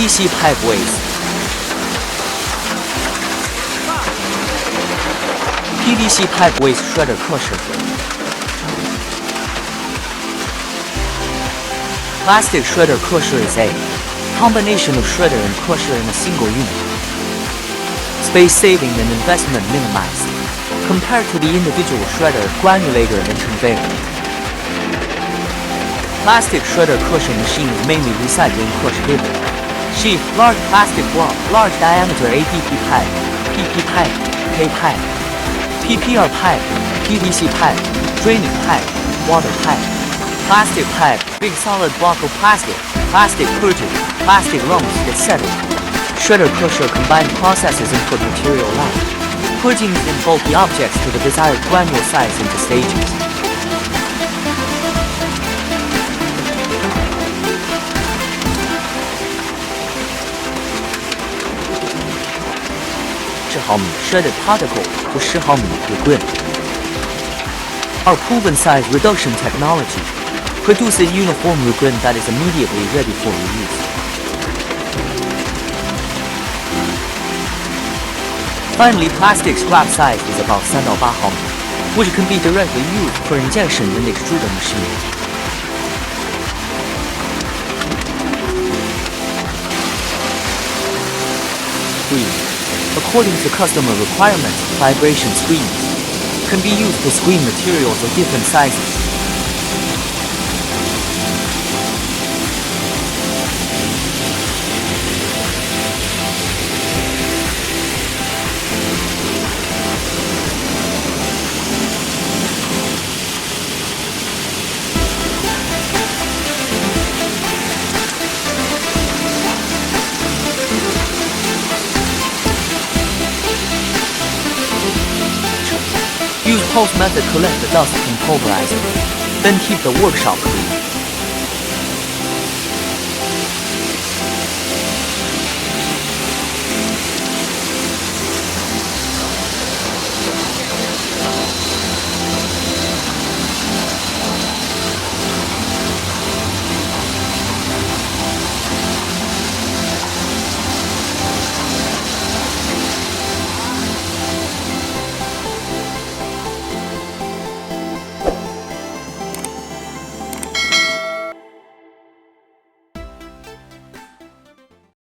PVC pipe waste. PVC pipe waste shredder crusher. Plastic shredder crusher is a combination of shredder and crusher in a single unit. Space saving and investment minimized compared to the individual shredder, granulator, and conveyor. Plastic shredder crusher machine is mainly recycling crushed paper, sheet, large plastic block, large diameter ADP pipe, PP pipe, K pipe, PPR pipe, PVC pipe, draining pipe, water pipe, plastic pipe, big solid block of plastic, plastic purging, plastic lumps, etc. Shredder crusher combined processes input material life. Purgings in bulky objects to the desired granule size into stages. Shredded particle to 10 毫米 grit. Our proven size reduction technology produces uniform regrin that is immediately ready for reuse. Finally, plastic scrap size is about 3到8毫米, which can be directly used for injection in the extruder machine. According to customer requirements, vibration screens can be used to screen materials of different sizes. Use pulse method, collect the dust from pulverizer, then keep the workshop clean.